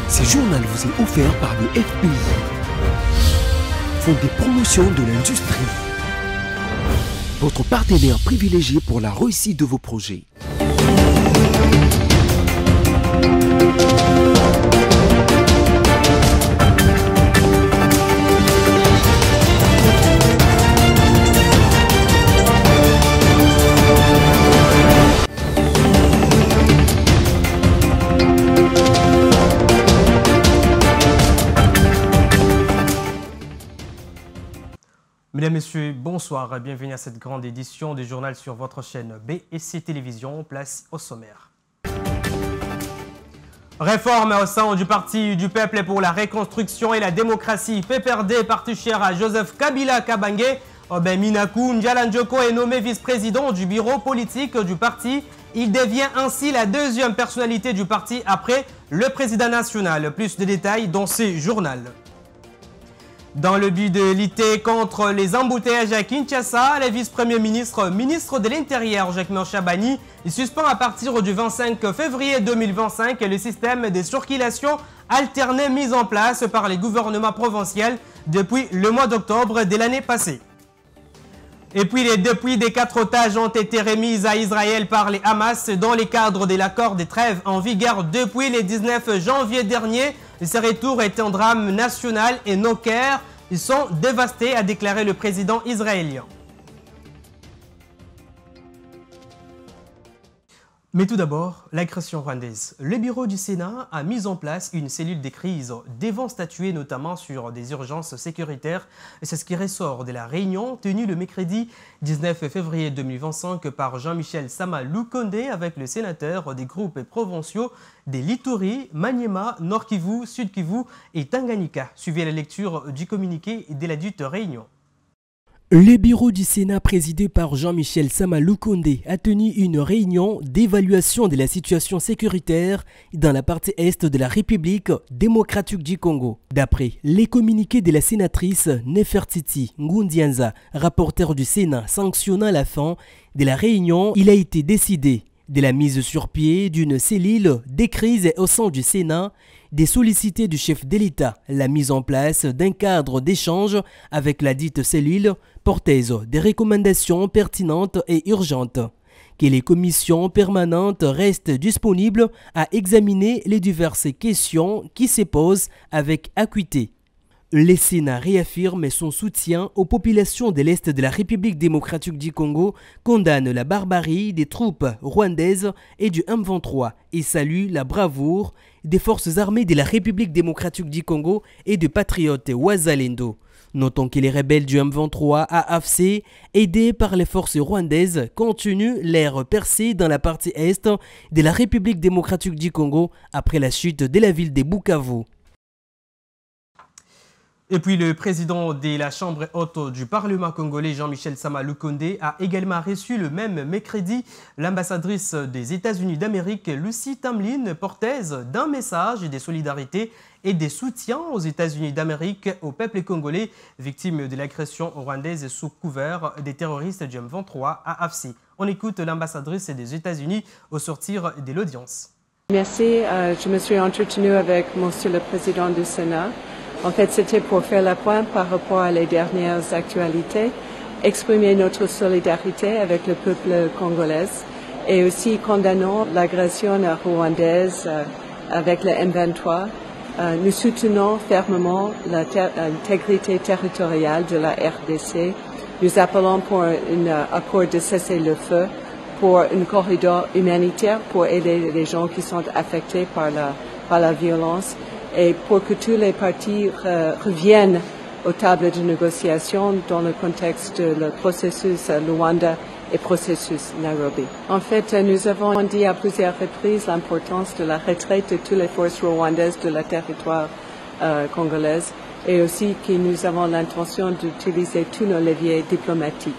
Ce journal vous est offert par le FPI, Fonds de promotion de l'industrie, votre partenaire privilégié pour la réussite de vos projets. Mesdames, Messieurs, bonsoir et bienvenue à cette grande édition du journal sur votre chaîne BSC Télévision. Place au sommaire. Réforme au sein du Parti du Peuple pour la Reconstruction et la Démocratie, PPRD, parti cher à Joseph Kabila Kabange. Minakou Ndjalandjoko est nommé vice-président du bureau politique du parti. Il devient ainsi la deuxième personnalité du parti après le président national. Plus de détails dans ce journal. Dans le but de lutter contre les embouteillages à Kinshasa, le vice-premier ministre de l'Intérieur, Jacquemain Chabani, suspend à partir du 25 février 2025 le système de circulation alternée mis en place par les gouvernements provinciaux depuis le mois d'octobre de l'année passée. Et puis les depuis des 4 otages ont été remis à Israël par les Hamas dans le cadre de l'accord de trêve en vigueur depuis le 19 janvier dernier. Ces retours étaient un drame national et nos cœurs sont dévastés, a déclaré le président israélien. Mais tout d'abord, l'agression rwandaise. Le bureau du Sénat a mis en place une cellule de crise devant statuer notamment sur des urgences sécuritaires. C'est ce qui ressort de la réunion tenue le mercredi 19 février 2025 par Jean-Michel Sama Lukonde avec le sénateur des groupes provinciaux des Lituri, Maniema, Nord Kivu, Sud Kivu et Tanganyika. Suivez la lecture du communiqué de la dite réunion. Le bureau du Sénat présidé par Jean-Michel Sama Lukonde a tenu une réunion d'évaluation de la situation sécuritaire dans la partie est de la République démocratique du Congo. D'après les communiqués de la sénatrice Nefertiti Ngundianza, rapporteur du Sénat sanctionnant la fin de la réunion, il a été décidé de la mise sur pied d'une cellule des crises au sein du Sénat, des sollicités du chef de l'État, la mise en place d'un cadre d'échange avec la dite cellule porteuse des recommandations pertinentes et urgentes, que les commissions permanentes restent disponibles à examiner les diverses questions qui se posent avec acuité. Le Sénat réaffirme son soutien aux populations de l'Est de la République démocratique du Congo, condamne la barbarie des troupes rwandaises et du M23 et salue la bravoure des forces armées de la République démocratique du Congo et des patriotes Wazalendo. Notons que les rebelles du M23 AFC, aidés par les forces rwandaises, continuent leur percée dans la partie est de la République démocratique du Congo après la chute de la ville de Bukavu. Et puis le président de la Chambre haute du Parlement congolais, Jean-Michel Sama Lukonde, a également reçu le même mercredi l'ambassadrice des États-Unis d'Amérique, Lucy Tamlin, porteuse d'un message de solidarité et de soutien aux États-Unis d'Amérique au peuple congolais victime de l'agression rwandaise sous couvert des terroristes du M23 AFC. On écoute l'ambassadrice des États-Unis au sortir de l'audience. Merci, je me suis entretenue avec Monsieur le Président du Sénat. En fait, c'était pour faire le point par rapport à les dernières actualités, exprimer notre solidarité avec le peuple congolais et aussi condamnons l'agression rwandaise avec le M23. Nous soutenons fermement l'intégrité territoriale de la RDC. Nous appelons pour un accord de cessez-le-feu, pour un corridor humanitaire pour aider les gens qui sont affectés par la violence. Et pour que tous les partis reviennent aux tables de négociation dans le contexte du processus Luanda et processus Nairobi. En fait, nous avons dit à plusieurs reprises l'importance de la retraite de toutes les forces rwandaises de la territoire congolais et aussi que nous avons l'intention d'utiliser tous nos leviers diplomatiques.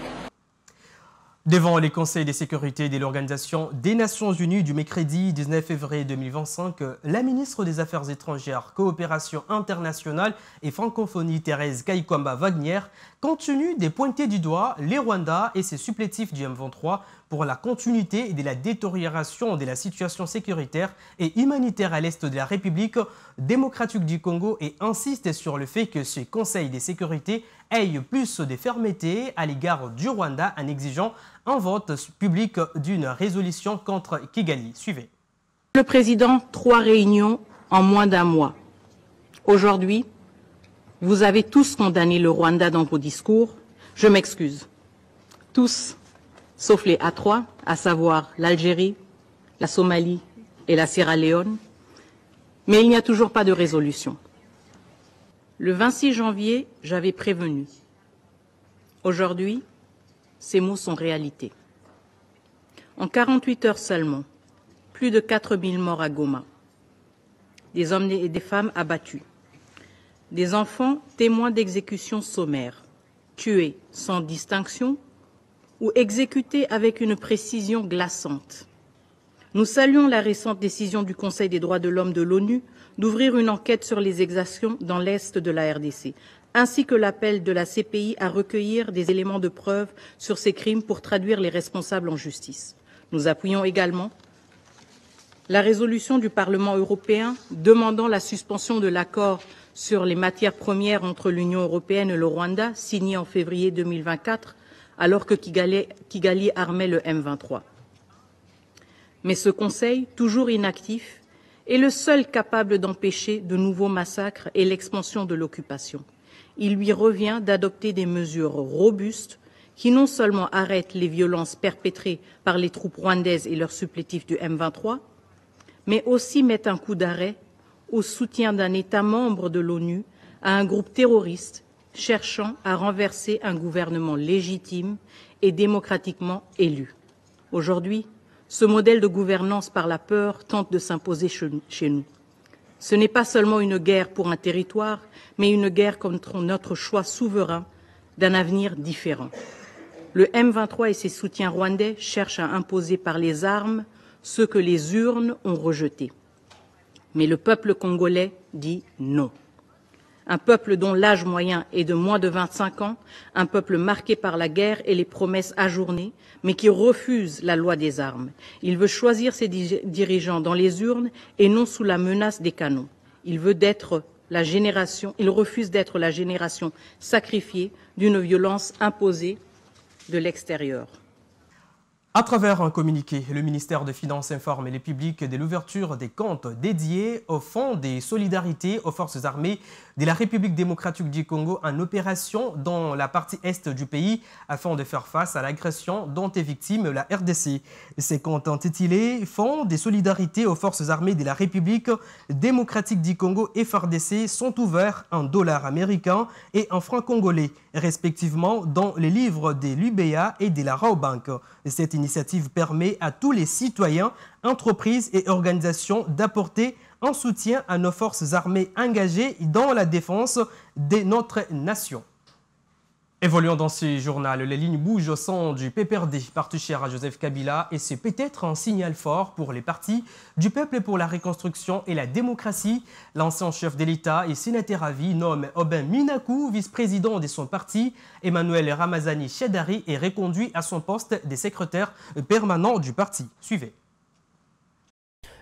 Devant les conseils de sécurité de l'Organisation des Nations Unies du mercredi 19 février 2025, la ministre des Affaires étrangères, Coopération internationale et francophonie Thérèse Kaikwamba Wagner continue de pointer du doigt les Rwandais et ses supplétifs du M23 pour la continuité de la détérioration de la situation sécuritaire et humanitaire à l'est de la République démocratique du Congo et insiste sur le fait que ce Conseil de sécurité ait plus de fermeté à l'égard du Rwanda en exigeant un vote public d'une résolution contre Kigali. Suivez. Le président, 3 réunions en moins d'un mois. Aujourd'hui, vous avez tous condamné le Rwanda dans vos discours. Je m'excuse. Tous, sauf les A3, à savoir l'Algérie, la Somalie et la Sierra Leone. Mais il n'y a toujours pas de résolution. Le 26 janvier, j'avais prévenu. Aujourd'hui, ces mots sont réalité. En 48 heures seulement, plus de 4000 morts à Goma. Des hommes et des femmes abattus. Des enfants témoins d'exécutions sommaires, tués sans distinction ou exécutés avec une précision glaçante. Nous saluons la récente décision du Conseil des droits de l'homme de l'ONU d'ouvrir une enquête sur les exactions dans l'est de la RDC, ainsi que l'appel de la CPI à recueillir des éléments de preuve sur ces crimes pour traduire les responsables en justice. Nous appuyons également la résolution du Parlement européen demandant la suspension de l'accord sur les matières premières entre l'Union européenne et le Rwanda, signé en février 2024, alors que Kigali armait le M23. Mais ce Conseil, toujours inactif, est le seul capable d'empêcher de nouveaux massacres et l'expansion de l'occupation. Il lui revient d'adopter des mesures robustes qui non seulement arrêtent les violences perpétrées par les troupes rwandaises et leurs supplétifs du M23, mais aussi mettent un coup d'arrêt au soutien d'un État membre de l'ONU à un groupe terroriste cherchant à renverser un gouvernement légitime et démocratiquement élu. Aujourd'hui, ce modèle de gouvernance par la peur tente de s'imposer chez nous. Ce n'est pas seulement une guerre pour un territoire, mais une guerre contre notre choix souverain d'un avenir différent. Le M23 et ses soutiens rwandais cherchent à imposer par les armes ce que les urnes ont rejeté. Mais le peuple congolais dit non. Un peuple dont l'âge moyen est de moins de 25 ans, un peuple marqué par la guerre et les promesses ajournées, mais qui refuse la loi des armes. Il veut choisir ses dirigeants dans les urnes et non sous la menace des canons. Il refuse d'être la génération sacrifiée d'une violence imposée de l'extérieur. À travers un communiqué, le ministère des Finances informe les publics de l'ouverture des comptes dédiés au Fonds des solidarités aux forces armées de la République démocratique du Congo en opération dans la partie est du pays afin de faire face à l'agression dont est victime la RDC. Ces comptes intitulés Fonds des solidarités aux forces armées de la République démocratique du Congo FRDC sont ouverts en dollars américains et en francs congolais, respectivement dans les livres de l'UBA et de la Raobank. Cette initiative permet à tous les citoyens, entreprises et organisations d'apporter un soutien à nos forces armées engagées dans la défense de notre nation. Évoluons dans ce journal, les lignes bougent au sein du PPRD, parti cher à Joseph Kabila, et c'est peut-être un signal fort pour les partis du peuple pour la reconstruction et la démocratie. L'ancien chef de l'État et sénateur à vie nomme Aubin Minakou, vice-président de son parti. Emmanuel Ramazani Chedari est reconduit à son poste de secrétaire permanent du parti. Suivez.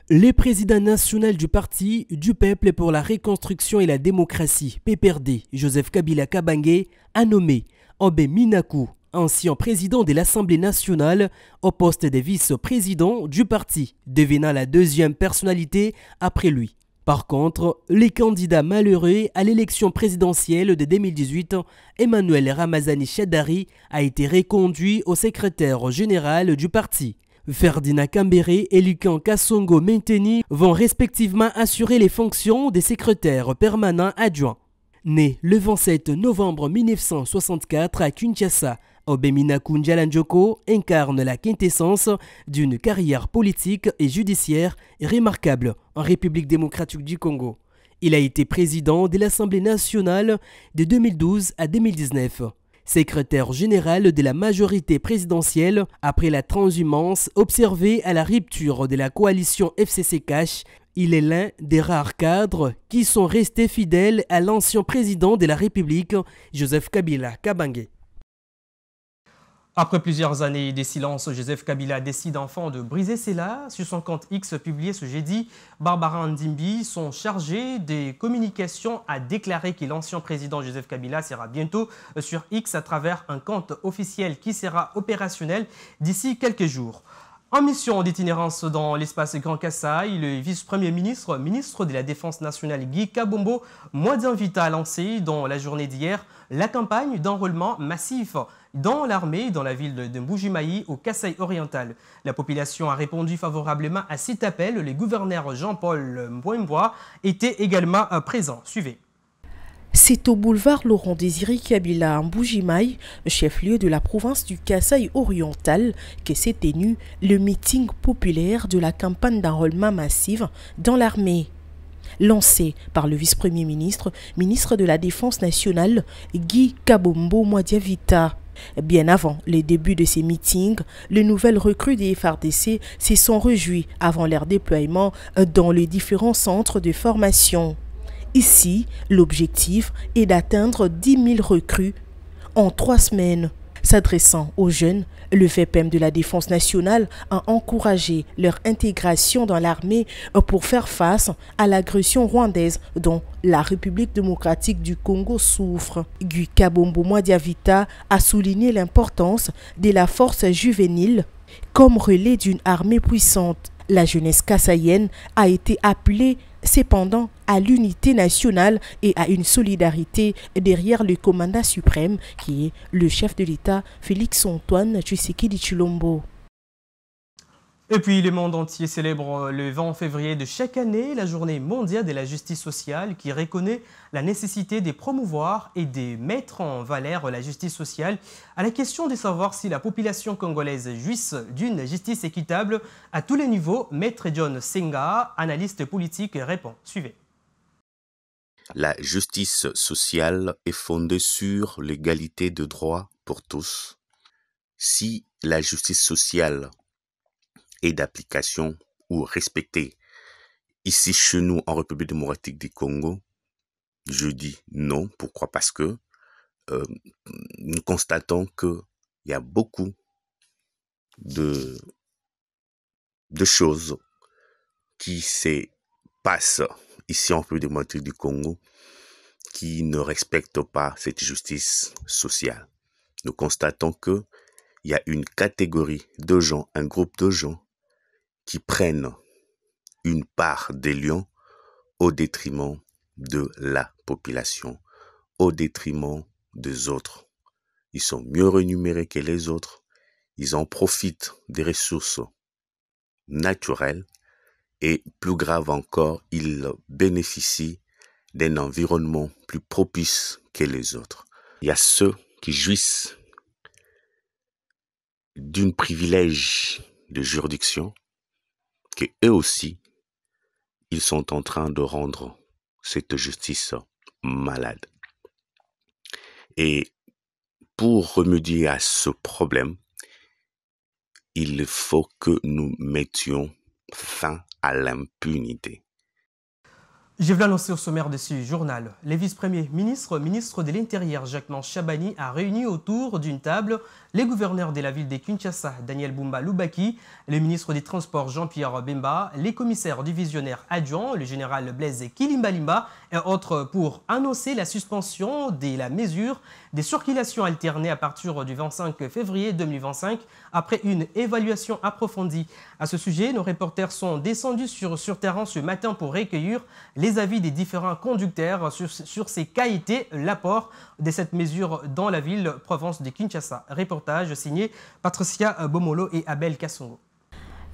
Le président national du Parti du peuple pour la reconstruction et la démocratie, PPRD, Joseph Kabila Kabange, a nommé Aubin Minakou, ancien président de l'Assemblée nationale, au poste de vice-président du parti, devenant la deuxième personnalité après lui. Par contre, le candidat malheureux à l'élection présidentielle de 2018, Emmanuel Ramazani Chedari, a été reconduit au secrétaire général du parti. Ferdinand Kambere et Lucan Kassongo Menteni vont respectivement assurer les fonctions des secrétaires permanents adjoints. Né le 27 novembre 1964 à Kinshasa, Aubin Minakou Ndjalanjoko incarne la quintessence d'une carrière politique et judiciaire remarquable en République démocratique du Congo. Il a été président de l'Assemblée nationale de 2012 à 2019. Secrétaire général de la majorité présidentielle après la transhumance observée à la rupture de la coalition FCC-Cash, il est l'un des rares cadres qui sont restés fidèles à l'ancien président de la République, Joseph Kabila Kabange. Après plusieurs années de silence, Joseph Kabila décide enfin de briser ses lacs. Sur son compte X publié ce jeudi, Barbara Ndimbi, son chargé des communications, a déclaré que l'ancien président Joseph Kabila sera bientôt sur X à travers un compte officiel qui sera opérationnel d'ici quelques jours. En mission d'itinérance dans l'espace Grand Kasaï, le vice-premier ministre, ministre de la Défense nationale Guy Kabombo Mwadianvita a lancé dans la journée d'hier la campagne d'enrôlement massif dans l'armée dans la ville de Mbujimayi au Kasaï oriental. La population a répondu favorablement à cet appel. Le gouverneur Jean-Paul Mbouembois était également présent. Suivez. C'est au boulevard Laurent-Désiré Kabila à Mbujimayi, chef-lieu de la province du Kasaï oriental, que s'est tenu le meeting populaire de la campagne d'enrôlement massive dans l'armée. Lancé par le vice-premier ministre, ministre de la Défense nationale, Guy Kabombo Mwadianvita. Bien avant les débuts de ces meetings, les nouvelles recrues des FARDC se sont réjouies avant leur déploiement dans les différents centres de formation. Ici, l'objectif est d'atteindre 10 000 recrues en 3 semaines. S'adressant aux jeunes, le VPM de la Défense nationale a encouragé leur intégration dans l'armée pour faire face à l'agression rwandaise dont la République démocratique du Congo souffre. Guy Kabombo Mwadianvita a souligné l'importance de la force juvénile comme relais d'une armée puissante. La jeunesse kassaïenne a été appelée cependant à l'unité nationale et à une solidarité derrière le commandant suprême qui est le chef de l'État Félix-Antoine Tshisekedi Tshilombo. Et puis le monde entier célèbre le 20 février de chaque année la journée mondiale de la justice sociale qui reconnaît la nécessité de promouvoir et de mettre en valeur la justice sociale. À la question de savoir si la population congolaise jouisse d'une justice équitable à tous les niveaux, Maître John Senga, analyste politique, répond. Suivez. La justice sociale est fondée sur l'égalité de droits pour tous. Si la justice sociale est d'application ou respectée ici chez nous en République démocratique du Congo, je dis non. Pourquoi? Parce que nous constatons qu'il y a beaucoup de choses qui se passent ici en République démocratique du Congo qui ne respectent pas cette justice sociale. Nous constatons qu'il y a une catégorie de gens, un groupe de gens qui prennent une part des lions au détriment de la population, au détriment des autres. Ils sont mieux rémunérés que les autres, ils en profitent des ressources naturelles et plus grave encore, ils bénéficient d'un environnement plus propice que les autres. Il y a ceux qui jouissent d'un privilège de juridiction que eux aussi, ils sont en train de rendre cette justice malade. Et pour remédier à ce problème, il faut que nous mettions fin à l'impunité. Je vais l'annoncer au sommaire de ce journal. Le vice-premier ministre, ministre de l'Intérieur Jacquemain Chabani a réuni autour d'une table les gouverneurs de la ville de Kinshasa, Daniel Bumba Lubaki, le ministre des Transports Jean-Pierre Bemba, les commissaires divisionnaires adjoints, le général Blaise Kilimbalimba et autres pour annoncer la suspension de la mesure des circulations alternées à partir du 25 février 2025 après une évaluation approfondie. À ce sujet, nos reporters sont descendus sur terrain ce matin pour recueillir les avis des différents conducteurs sur ce qu'a été l'apport de cette mesure dans la ville province de Kinshasa. Reportage signé Patricia Bomolo et Abel Kassongo.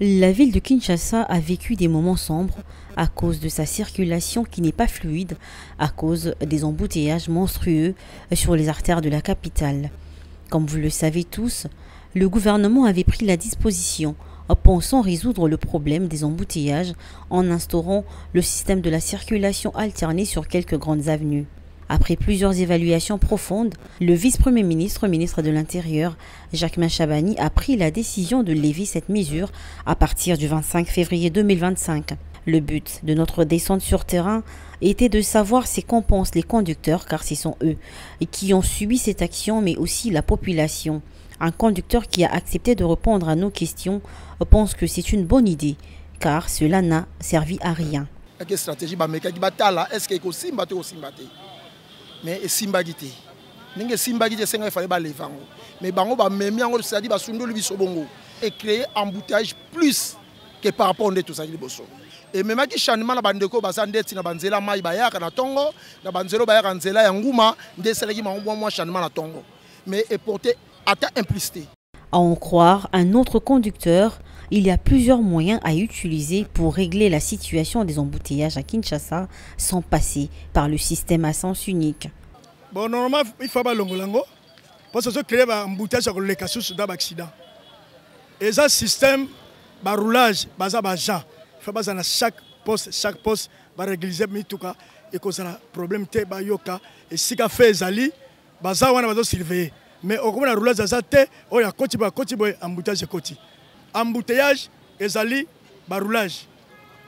La ville de Kinshasa a vécu des moments sombres à cause de sa circulation qui n'est pas fluide, à cause des embouteillages monstrueux sur les artères de la capitale. Comme vous le savez tous, le gouvernement avait pris la disposition pensant résoudre le problème des embouteillages en instaurant le système de la circulation alternée sur quelques grandes avenues. Après plusieurs évaluations profondes, le vice-premier ministre, ministre de l'Intérieur, Jacquemain Chabani, a pris la décision de lever cette mesure à partir du 25 février 2025. Le but de notre descente sur terrain était de savoir ce qu'en pensent les conducteurs, car ce sont eux qui ont subi cette action, mais aussi la population. Un conducteur qui a accepté de répondre à nos questions pense que c'est une bonne idée, car cela n'a servi à rien. Quelle stratégie est-ce que mais simbagité ninge simbagité c'est qu'il fallait ba lever mais bango ba memi ngo c'est-à-dire ba sundoli biso bongo et créer embouteillage plus que par rapport à tout ça qui bosso et même qui changement na bandeko bazandeti na banzela mai bayaka na tongo na banzelo bayaka nzela ya nguma ndeseleki moi changement na tongo mais et porter atteint implicité. À en croire un autre conducteur, il y a plusieurs moyens à utiliser pour régler la situation des embouteillages à Kinshasa sans passer par le système à sens unique. Bon, normalement, il faut pas l'ongolango parce que ça crée un embouteillage sur les cas d'un accident. Et ça, système, bah roulage, bah ça, bah gens. Il faut pas dans chaque poste, bah réguliser mais tout cas et que ça problème té bah yoka et si qu'a fait zali, bah ça on a besoin de surveiller. Mais au moment roulage ça té, oh ya côté boy embouteillage côté. Embouteillage ezali ba roulage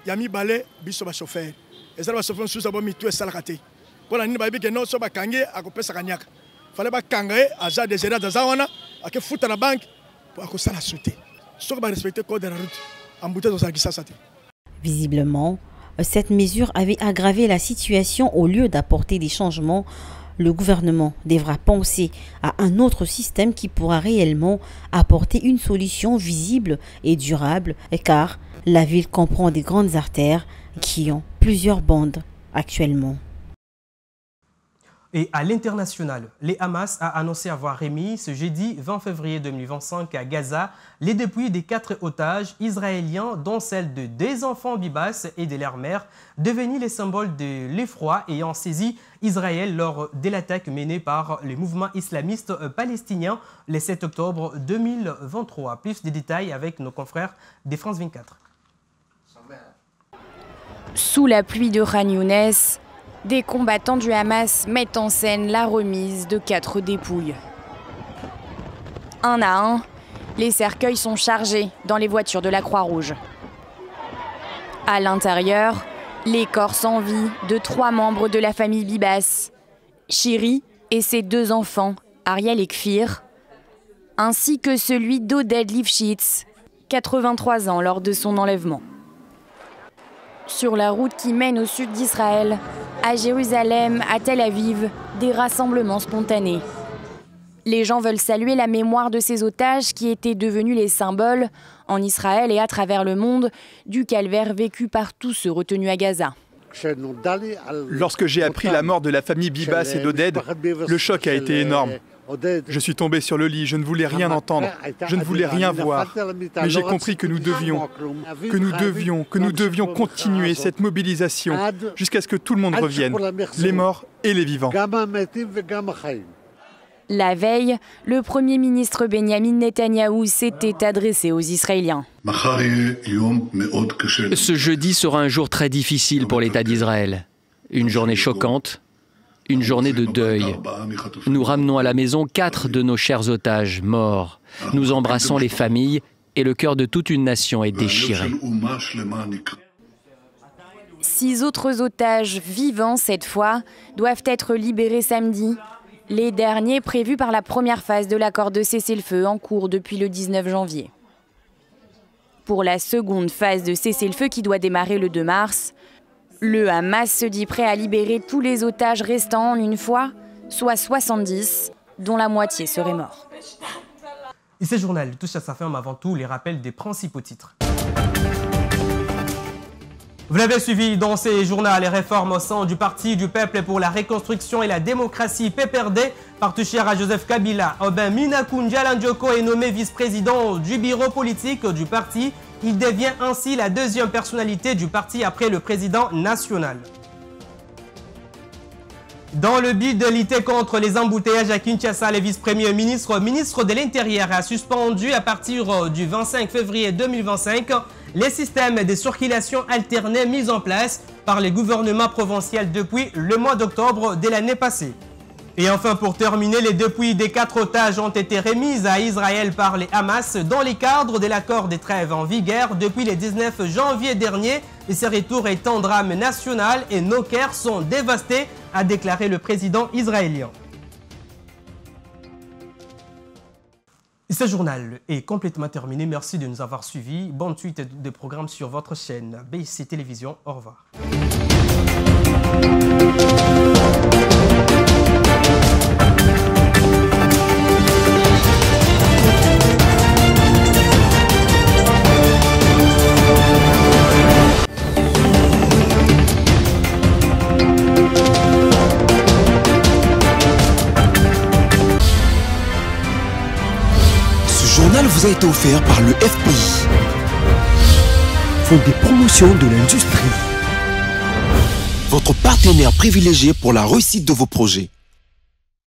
yami balé biso ba chauffeur ezali ba chauffeur sous abo mitu esalakate pona nini ba bike no so ba kange akopesa kanyaka fallait ba kangae aja de gérer dans wana ake futa na banque pour akosala sauter so ba respecter code de la route embouteillage ça qui ça. Visiblement, cette mesure avait aggravé la situation au lieu d'apporter des changements. Le gouvernement devra penser à un autre système qui pourra réellement apporter une solution visible et durable, car la ville comprend des grandes artères qui ont plusieurs bandes actuellement. Et à l'international, les Hamas a annoncé avoir remis ce jeudi 20 février 2025 à Gaza les dépouilles des 4 otages israéliens, dont celles de 2 enfants Bibas et de leur mère, devenus les symboles de l'effroi ayant saisi Israël lors de l'attaque menée par le mouvement islamiste palestinien le 7 octobre 2023. Plus de détails avec nos confrères de France 24. Sous la pluie de Khan Younes, des combattants du Hamas mettent en scène la remise de 4 dépouilles. Un à un, les cercueils sont chargés dans les voitures de la Croix-Rouge. À l'intérieur, les corps sans vie de 3 membres de la famille Bibas, Shiri et ses 2 enfants, Ariel et Kfir, ainsi que celui d'Oded Lifshitz, 83 ans lors de son enlèvement. Sur la route qui mène au sud d'Israël, à Jérusalem, à Tel Aviv, des rassemblements spontanés. Les gens veulent saluer la mémoire de ces otages qui étaient devenus les symboles, en Israël et à travers le monde, du calvaire vécu par tous ceux retenus à Gaza. Lorsque j'ai appris la mort de la famille Bibas et d'Oded, le choc a été énorme. Je suis tombé sur le lit, je ne voulais rien entendre, je ne voulais rien voir. Mais j'ai compris que nous devions continuer cette mobilisation jusqu'à ce que tout le monde revienne, les morts et les vivants. La veille, le Premier ministre Benjamin Netanyahou s'était adressé aux Israéliens. Ce jeudi sera un jour très difficile pour l'État d'Israël. Une journée choquante, une journée de deuil. Nous ramenons à la maison 4 de nos chers otages morts. Nous embrassons les familles et le cœur de toute une nation est déchiré. 6 autres otages vivants cette fois doivent être libérés samedi. Les derniers prévus par la première phase de l'accord de cessez-le-feu en cours depuis le 19 janvier. Pour la seconde phase de cessez-le-feu qui doit démarrer le 2 mars, le Hamas se dit prêt à libérer tous les otages restants en une fois, soit 70, dont la moitié seraient morts. Et ce journal touche à sa fin, mais avant tout, les rappels des principaux titres. Vous l'avez suivi dans ces journaux, les réformes au sein du Parti du Peuple pour la Reconstruction et la Démocratie, PPRD, partenaire à Joseph Kabila. Minakou Ndiaye Njoko est nommé vice-président du bureau politique du parti. Il devient ainsi la 2e personnalité du parti après le président national. Dans le but de lutter contre les embouteillages à Kinshasa, le vice-premier ministre de l'Intérieur a suspendu à partir du 25 février 2025 les systèmes de circulation alternés mis en place par les gouvernements provinciaux depuis le mois d'octobre de l'année passée. Et enfin, pour terminer, les dépouilles des 4 otages ont été remises à Israël par les Hamas dans le cadre de l'accord de trêve en vigueur depuis le 19 janvier dernier. Et ce retour est un drame national et nos cœurs sont dévastés, a déclaré le président israélien. Ce journal est complètement terminé. Merci de nous avoir suivis. Bonne suite de programmes sur votre chaîne BC Télévision. Au revoir. Ce journal vous a été offert par le FPI, Fonds des promotions de l'industrie, votre partenaire privilégié pour la réussite de vos projets.